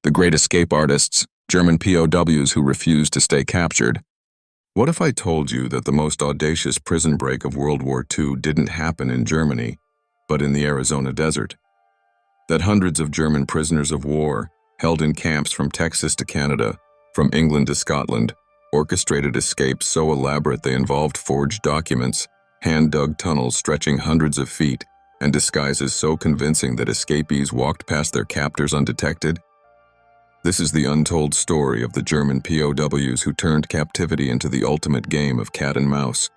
The great escape artists, German POWs who refused to stay captured. What if I told you that the most audacious prison break of World War II didn't happen in Germany, but in the Arizona desert? That hundreds of German prisoners of war, held in camps from Texas to Canada, from England to Scotland, orchestrated escapes so elaborate they involved forged documents, hand-dug tunnels stretching hundreds of feet, and disguises so convincing that escapees walked past their captors undetected? This is the untold story of the German POWs who turned captivity into the ultimate game of cat and mouse,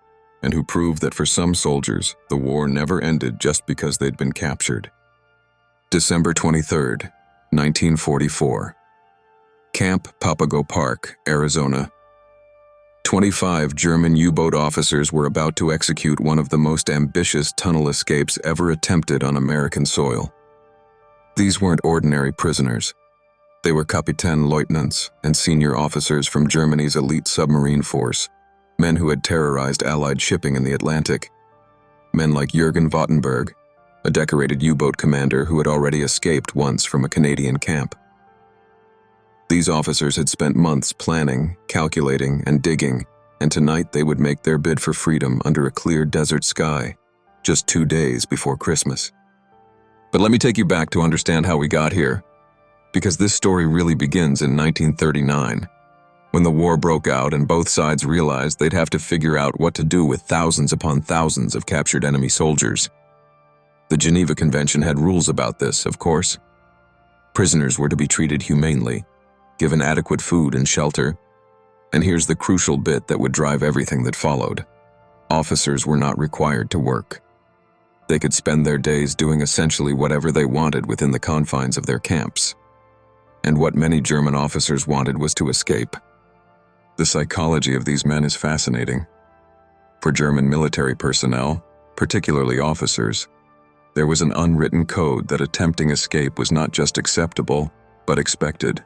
and who proved that for some soldiers, the war never ended just because they'd been captured. December 23, 1944. Camp Papago Park, Arizona. 25 German U-boat officers were about to execute one of the most ambitious tunnel escapes ever attempted on American soil. These weren't ordinary prisoners. They were Kapitänleutnants and senior officers from Germany's elite submarine force, men who had terrorized Allied shipping in the Atlantic. Men like Jürgen Wattenberg, a decorated U-boat commander who had already escaped once from a Canadian camp. These officers had spent months planning, calculating, and digging, and tonight they would make their bid for freedom under a clear desert sky, just 2 days before Christmas. But let me take you back to understand how we got here, because this story really begins in 1939, when the war broke out and both sides realized they'd have to figure out what to do with thousands upon thousands of captured enemy soldiers. The Geneva Convention had rules about this, of course. Prisoners were to be treated humanely, given adequate food and shelter, and here's the crucial bit that would drive everything that followed. Officers were not required to work. They could spend their days doing essentially whatever they wanted within the confines of their camps. And what many German officers wanted was to escape. The psychology of these men is fascinating. For German military personnel, particularly officers, there was an unwritten code that attempting escape was not just acceptable, but expected.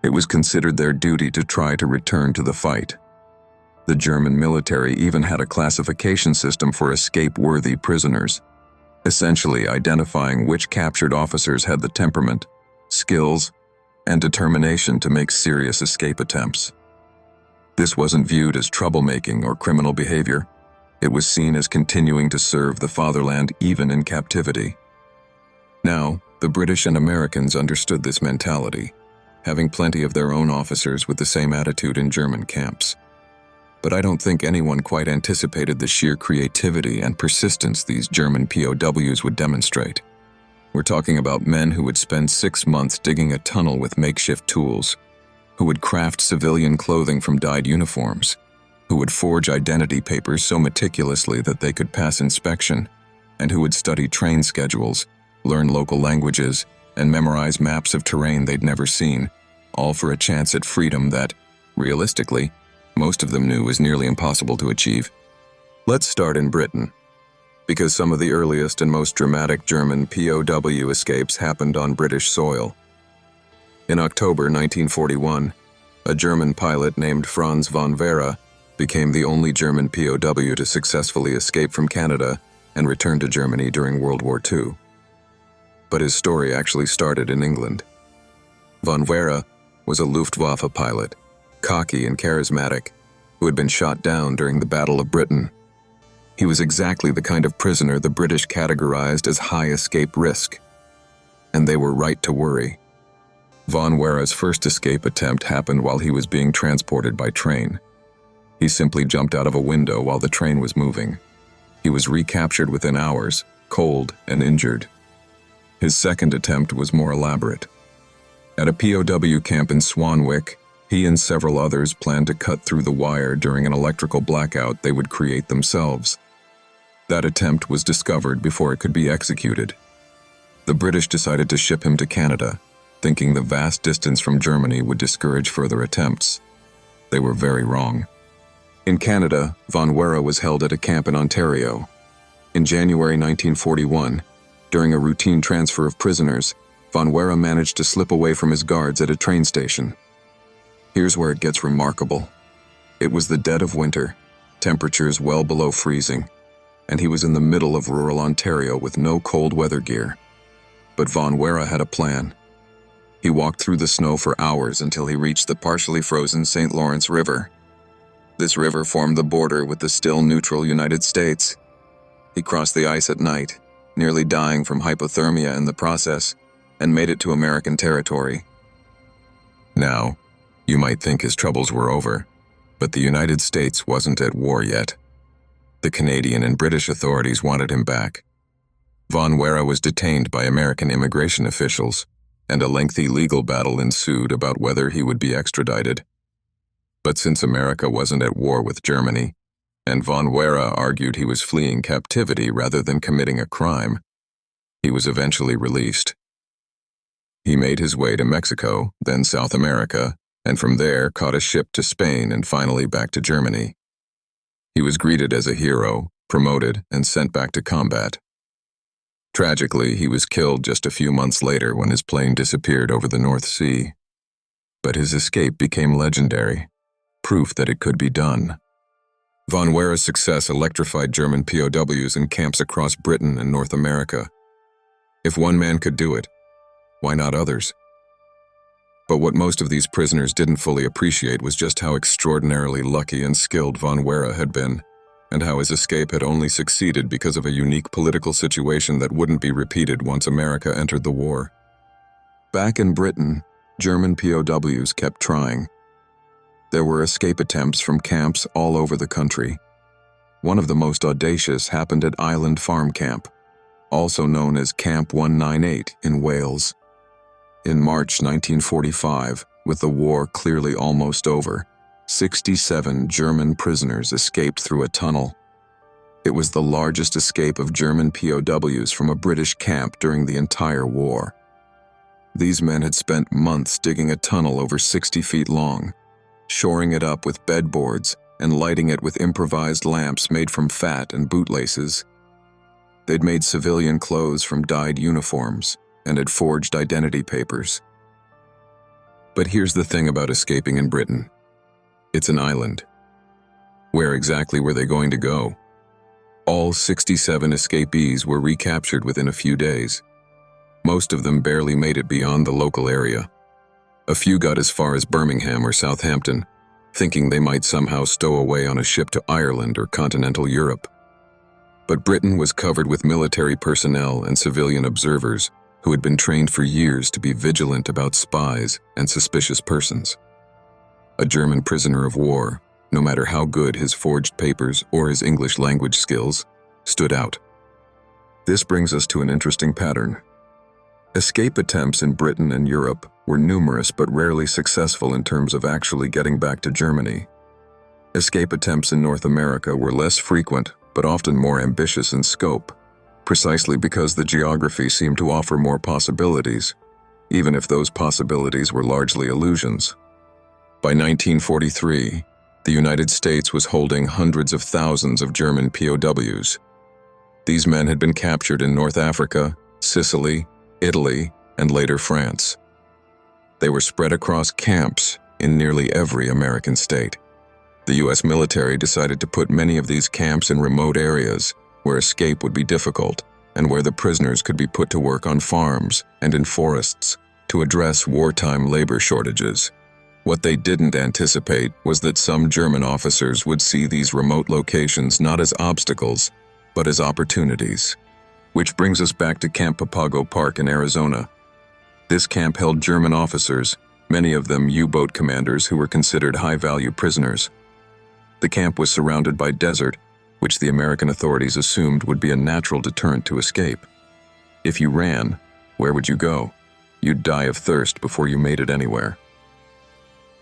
It was considered their duty to try to return to the fight. The German military even had a classification system for escape-worthy prisoners, essentially identifying which captured officers had the temperament, skills, and determination to make serious escape attempts. This wasn't viewed as troublemaking or criminal behavior. It was seen as continuing to serve the fatherland even in captivity. Now, the British and Americans understood this mentality, having plenty of their own officers with the same attitude in German camps. But I don't think anyone quite anticipated the sheer creativity and persistence these German POWs would demonstrate. We're talking about men who would spend 6 months digging a tunnel with makeshift tools, who would craft civilian clothing from dyed uniforms, who would forge identity papers so meticulously that they could pass inspection, and who would study train schedules, learn local languages, and memorize maps of terrain they'd never seen, all for a chance at freedom that, realistically, most of them knew was nearly impossible to achieve. Let's start in Britain, because some of the earliest and most dramatic German POW escapes happened on British soil. In October 1941, a German pilot named Franz von Vera became the only German POW to successfully escape from Canada and return to Germany during World War II. But his story actually started in England. Von Vera was a Luftwaffe pilot, cocky and charismatic, who had been shot down during the Battle of Britain. He was exactly the kind of prisoner the British categorized as high escape risk. And they were right to worry. Von Vera's first escape attempt happened while he was being transported by train. He simply jumped out of a window while the train was moving. He was recaptured within hours, cold and injured. His second attempt was more elaborate. At a POW camp in Swanwick, he and several others planned to cut through the wire during an electrical blackout they would create themselves. That attempt was discovered before it could be executed. The British decided to ship him to Canada, thinking the vast distance from Germany would discourage further attempts. They were very wrong. In Canada, von Vera was held at a camp in Ontario. In January 1941, during a routine transfer of prisoners, von Vera managed to slip away from his guards at a train station. Here's where it gets remarkable. It was the dead of winter, temperatures well below freezing, and he was in the middle of rural Ontario with no cold weather gear. But von Vera had a plan. He walked through the snow for hours until he reached the partially frozen St. Lawrence River. This river formed the border with the still neutral United States. He crossed the ice at night, nearly dying from hypothermia in the process, and made it to American territory. Now, you might think his troubles were over, but the United States wasn't at war yet. The Canadian and British authorities wanted him back. Von Wera was detained by American immigration officials, and a lengthy legal battle ensued about whether he would be extradited. But since America wasn't at war with Germany, and Von Wera argued he was fleeing captivity rather than committing a crime, he was eventually released. He made his way to Mexico, then South America, and from there caught a ship to Spain and finally back to Germany. He was greeted as a hero, promoted, and sent back to combat. Tragically, he was killed just a few months later when his plane disappeared over the North Sea. But his escape became legendary, proof that it could be done. Von Wera's success electrified German POWs in camps across Britain and North America. If one man could do it, why not others? But what most of these prisoners didn't fully appreciate was just how extraordinarily lucky and skilled Von Wera had been, and how his escape had only succeeded because of a unique political situation that wouldn't be repeated once America entered the war. Back in Britain, German POWs kept trying. There were escape attempts from camps all over the country. One of the most audacious happened at Island Farm Camp, also known as Camp 198 in Wales. In March 1945, with the war clearly almost over, 67 German prisoners escaped through a tunnel. It was the largest escape of German POWs from a British camp during the entire war. These men had spent months digging a tunnel over 60 feet long, shoring it up with bedboards and lighting it with improvised lamps made from fat and bootlaces. They'd made civilian clothes from dyed uniforms and had forged identity papers. But here's the thing about escaping in Britain. It's an island. Where exactly were they going to go? All 67 escapees were recaptured within a few days. Most of them barely made it beyond the local area. A few got as far as Birmingham or Southampton, thinking they might somehow stow away on a ship to Ireland or continental Europe. But Britain was covered with military personnel and civilian observers who had been trained for years to be vigilant about spies and suspicious persons. A German prisoner of war, no matter how good his forged papers or his English language skills, stood out. This brings us to an interesting pattern. Escape attempts in Britain and Europe were numerous but rarely successful in terms of actually getting back to Germany. Escape attempts in North America were less frequent but often more ambitious in scope, precisely because the geography seemed to offer more possibilities, even if those possibilities were largely illusions. By 1943, the United States was holding hundreds of thousands of German POWs. These men had been captured in North Africa, Sicily, Italy, and later France. They were spread across camps in nearly every American state. The U.S. military decided to put many of these camps in remote areas where escape would be difficult and where the prisoners could be put to work on farms and in forests to address wartime labor shortages. What they didn't anticipate was that some German officers would see these remote locations not as obstacles, but as opportunities. Which brings us back to Camp Papago Park in Arizona. This camp held German officers, many of them U-boat commanders who were considered high-value prisoners. The camp was surrounded by desert, which the American authorities assumed would be a natural deterrent to escape. If you ran, where would you go? You'd die of thirst before you made it anywhere.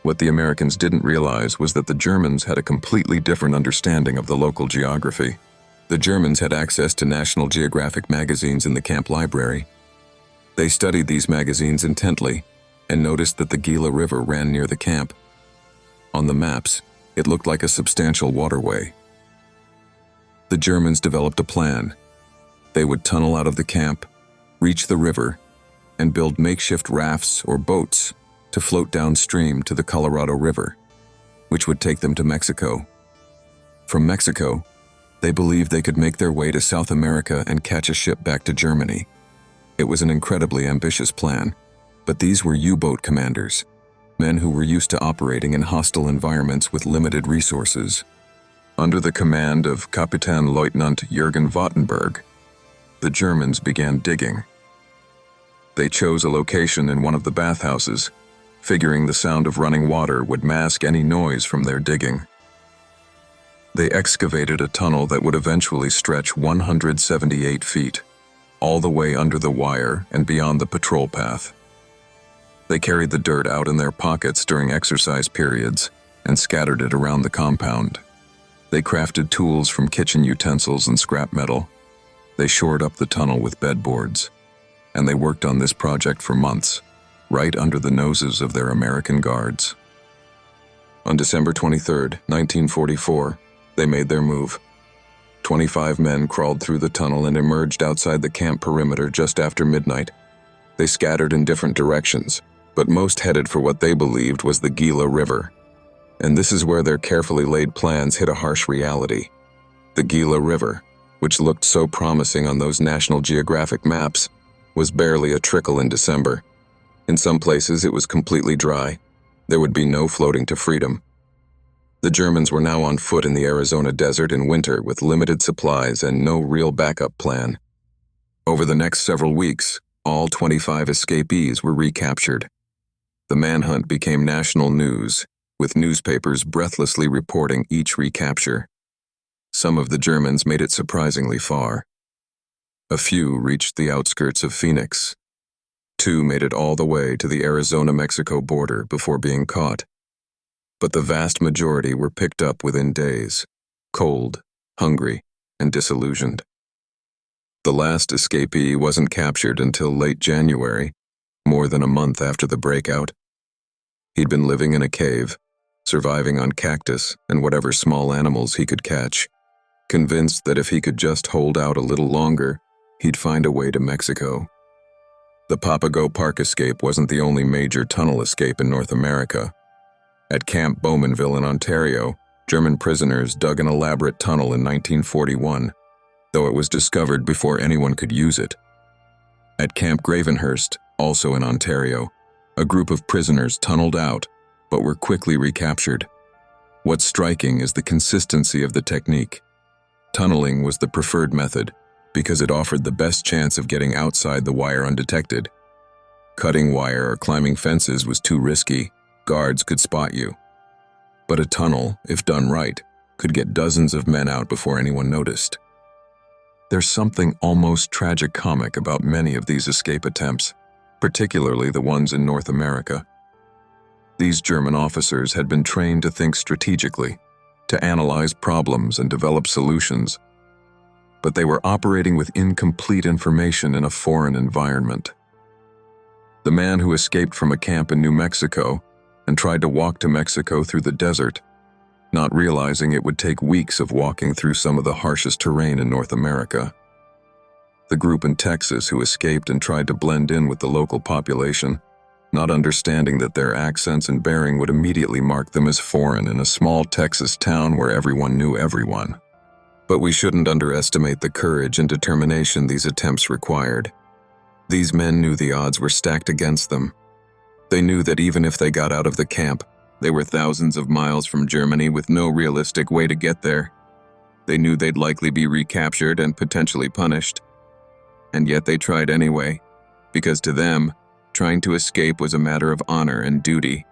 What the Americans didn't realize was that the Germans had a completely different understanding of the local geography. The Germans had access to National Geographic magazines in the camp library. They studied these magazines intently and noticed that the Gila River ran near the camp. On the maps, it looked like a substantial waterway. The Germans developed a plan. They would tunnel out of the camp, reach the river, and build makeshift rafts or boats to float downstream to the Colorado River, which would take them to Mexico. From Mexico, they believed they could make their way to South America and catch a ship back to Germany. It was an incredibly ambitious plan, But these were U-boat commanders, men who were used to operating in hostile environments with limited resources. Under the command of Kapitänleutnant Jürgen Wattenberg, the Germans began digging. They chose a location in one of the bathhouses, figuring the sound of running water would mask any noise from their digging. They excavated a tunnel that would eventually stretch 178 feet, all the way under the wire and beyond the patrol path. They carried the dirt out in their pockets during exercise periods and scattered it around the compound. They crafted tools from kitchen utensils and scrap metal. They shored up the tunnel with bedboards. And they worked on this project for months, right under the noses of their American guards. On December 23, 1944, they made their move. 25 men crawled through the tunnel and emerged outside the camp perimeter just after midnight. They scattered in different directions, but most headed for what they believed was the Gila River. And this is where their carefully laid plans hit a harsh reality. The Gila River, which looked so promising on those National Geographic maps, was barely a trickle in December. In some places, it was completely dry. There would be no floating to freedom. The Germans were now on foot in the Arizona desert in winter with limited supplies and no real backup plan. Over the next several weeks, all 25 escapees were recaptured. The manhunt became national news, with newspapers breathlessly reporting each recapture. Some of the Germans made it surprisingly far. A few reached the outskirts of Phoenix. 2 made it all the way to the Arizona-Mexico border before being caught. But the vast majority were picked up within days, cold, hungry, and disillusioned. The last escapee wasn't captured until late January, more than a month after the breakout. He'd been living in a cave, surviving on cactus and whatever small animals he could catch, convinced that if he could just hold out a little longer, he'd find a way to Mexico. The Papago Park escape wasn't the only major tunnel escape in North America. At Camp Bowmanville in Ontario, German prisoners dug an elaborate tunnel in 1941, though it was discovered before anyone could use it. At Camp Gravenhurst, also in Ontario, a group of prisoners tunneled out, but were quickly recaptured. What's striking is the consistency of the technique. Tunneling was the preferred method because it offered the best chance of getting outside the wire undetected. Cutting wire or climbing fences was too risky. Guards could spot you. But a tunnel, if done right, could get dozens of men out before anyone noticed. There's something almost tragicomic about many of these escape attempts, particularly the ones in North America. These German officers had been trained to think strategically, to analyze problems and develop solutions. But they were operating with incomplete information in a foreign environment. The man who escaped from a camp in New Mexico and tried to walk to Mexico through the desert, not realizing it would take weeks of walking through some of the harshest terrain in North America. The group in Texas who escaped and tried to blend in with the local population, not understanding that their accents and bearing would immediately mark them as foreign in a small Texas town where everyone knew everyone. But we shouldn't underestimate the courage and determination these attempts required. These men knew the odds were stacked against them. They knew that even if they got out of the camp, they were thousands of miles from Germany with no realistic way to get there. They knew they'd likely be recaptured and potentially punished. And yet they tried anyway, because to them, trying to escape was a matter of honor and duty.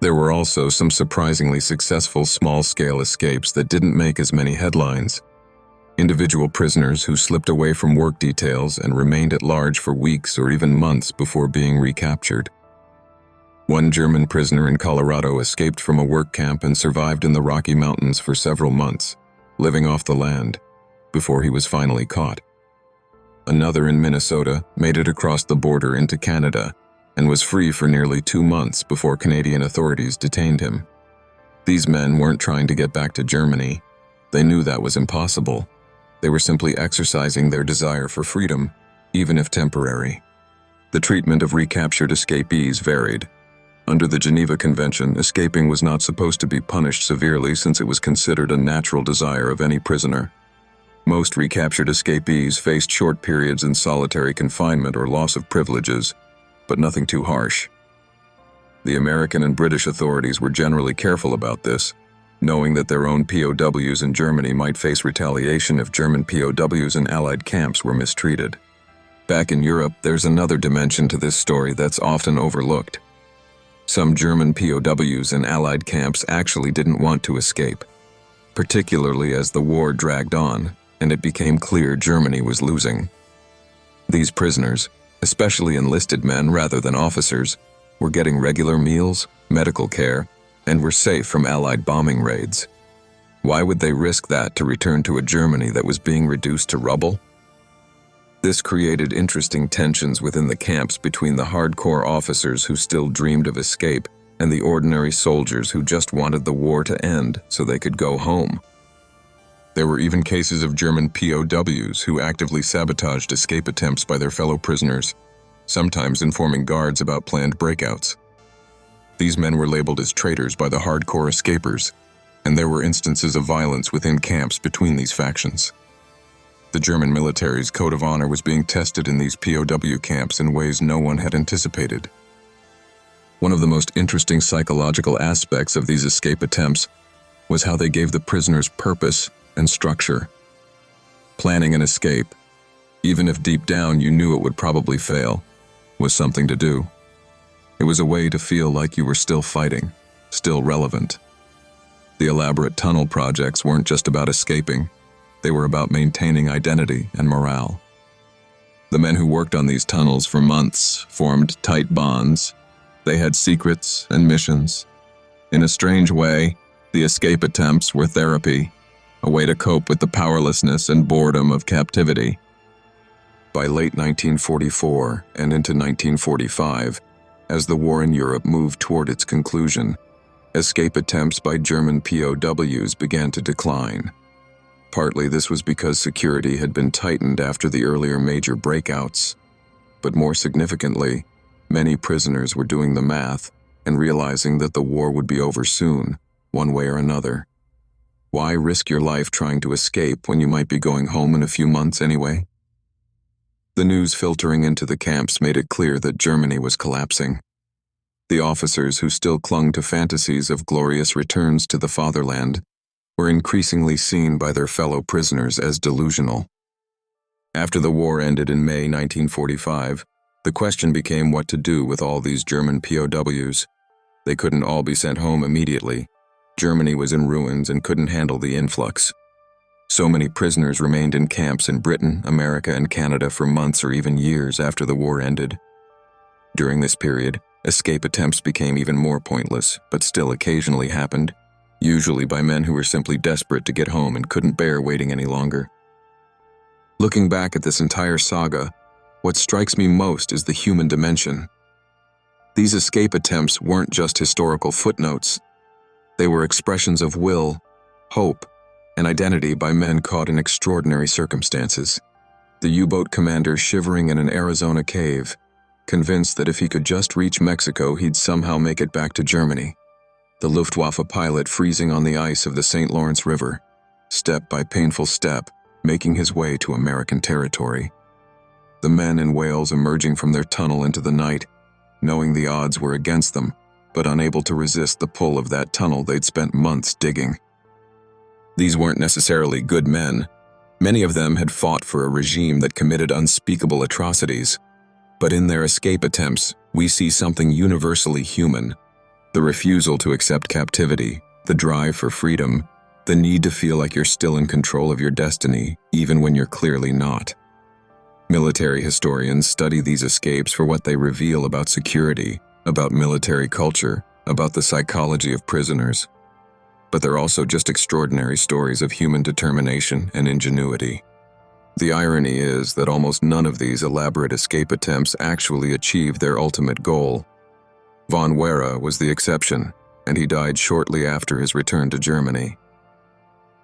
There were also some surprisingly successful small-scale escapes that didn't make as many headlines. Individual prisoners who slipped away from work details and remained at large for weeks or even months before being recaptured. One German prisoner in Colorado escaped from a work camp and survived in the Rocky Mountains for several months, living off the land, before he was finally caught. Another in Minnesota made it across the border into Canada and was free for nearly 2 months before Canadian authorities detained him. These men weren't trying to get back to Germany. They knew that was impossible. They were simply exercising their desire for freedom, even if temporary. The treatment of recaptured escapees varied. Under the Geneva Convention, escaping was not supposed to be punished severely since it was considered a natural desire of any prisoner. Most recaptured escapees faced short periods in solitary confinement or loss of privileges. but nothing too harsh. The American and British authorities were generally careful about this, knowing that their own POWs in Germany might face retaliation if German POWs in Allied camps were mistreated. Back in Europe, there's another dimension to this story that's often overlooked. Some German POWs in Allied camps actually didn't want to escape, particularly as the war dragged on and it became clear Germany was losing. These prisoners, especially enlisted men rather than officers, were getting regular meals, medical care, and were safe from Allied bombing raids. Why would they risk that to return to a Germany that was being reduced to rubble? This created interesting tensions within the camps between the hardcore officers who still dreamed of escape and the ordinary soldiers who just wanted the war to end so they could go home. There were even cases of German POWs who actively sabotaged escape attempts by their fellow prisoners, sometimes informing guards about planned breakouts. These men were labeled as traitors by the hardcore escapers, and there were instances of violence within camps between these factions. The German military's code of honor was being tested in these POW camps in ways no one had anticipated. One of the most interesting psychological aspects of these escape attempts was how they gave the prisoners purpose and structure. Planning an escape, even if deep down you knew it would probably fail, was something to do. It was a way to feel like you were still fighting, still relevant. The elaborate tunnel projects weren't just about escaping. They were about maintaining identity and morale. The men who worked on these tunnels for months formed tight bonds. They had secrets and missions. In a strange way, the escape attempts were therapy, a way to cope with the powerlessness and boredom of captivity. By late 1944 and into 1945, as the war in Europe moved toward its conclusion, escape attempts by German POWs began to decline. Partly this was because security had been tightened after the earlier major breakouts, but more significantly, many prisoners were doing the math and realizing that the war would be over soon, one way or another. Why risk your life trying to escape when you might be going home in a few months anyway? The news filtering into the camps made it clear that Germany was collapsing. The officers who still clung to fantasies of glorious returns to the fatherland were increasingly seen by their fellow prisoners as delusional. After the war ended in May 1945, the question became what to do with all these German POWs. They couldn't all be sent home immediately. Germany was in ruins and couldn't handle the influx. So many prisoners remained in camps in Britain, America, and Canada for months or even years after the war ended. During this period, escape attempts became even more pointless, but still occasionally happened, usually by men who were simply desperate to get home and couldn't bear waiting any longer. Looking back at this entire saga, what strikes me most is the human dimension. These escape attempts weren't just historical footnotes. They were expressions of will, hope, and identity by men caught in extraordinary circumstances. The U-boat commander shivering in an Arizona cave, convinced that if he could just reach Mexico, he'd somehow make it back to Germany. The Luftwaffe pilot freezing on the ice of the St. Lawrence River, step by painful step, making his way to American territory. The men in Wales emerging from their tunnel into the night, knowing the odds were against them, but unable to resist the pull of that tunnel they'd spent months digging. These weren't necessarily good men. Many of them had fought for a regime that committed unspeakable atrocities. But in their escape attempts, we see something universally human. The refusal to accept captivity, the drive for freedom, the need to feel like you're still in control of your destiny, even when you're clearly not. Military historians study these escapes for what they reveal about security, about military culture, about the psychology of prisoners. But they're also just extraordinary stories of human determination and ingenuity. The irony is that almost none of these elaborate escape attempts actually achieved their ultimate goal. Von Wera was the exception, and he died shortly after his return to Germany.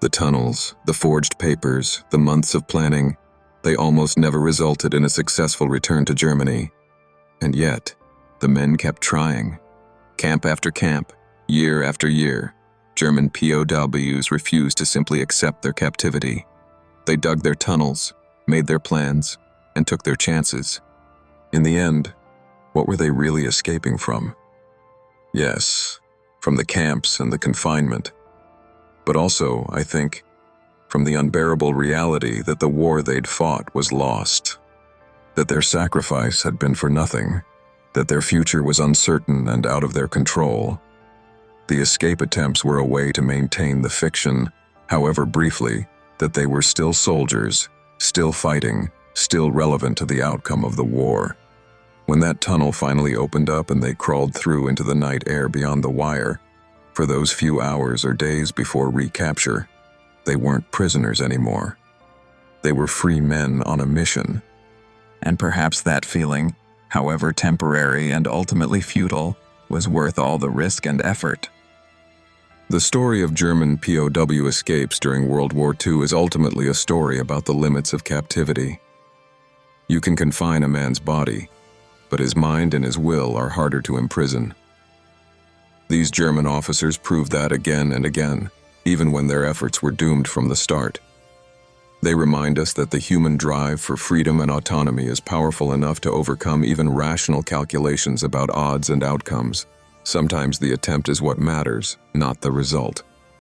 The tunnels, the forged papers, the months of planning, they almost never resulted in a successful return to Germany. And yet, the men kept trying. Camp after camp, year after year, German POWs refused to simply accept their captivity. They dug their tunnels, made their plans, and took their chances. In the end, What were they really escaping from? Yes, from the camps and the confinement. But also, I think, from the unbearable reality that the war they'd fought was lost. That their sacrifice had been for nothing. That their future was uncertain and out of their control. The escape attempts were a way to maintain the fiction, however briefly, that they were still soldiers, still fighting, still relevant to the outcome of the war. When that tunnel finally opened up and they crawled through into the night air beyond the wire, for those few hours or days before recapture, they weren't prisoners anymore. They were free men on a mission. And perhaps that feeling, however temporary and ultimately futile, was worth all the risk and effort. The story of German POW escapes during World War II is ultimately a story about the limits of captivity. You can confine a man's body, but his mind and his will are harder to imprison. These German officers proved that again and again, even when their efforts were doomed from the start. They remind us that the human drive for freedom and autonomy is powerful enough to overcome even rational calculations about odds and outcomes. Sometimes the attempt is what matters, not the result.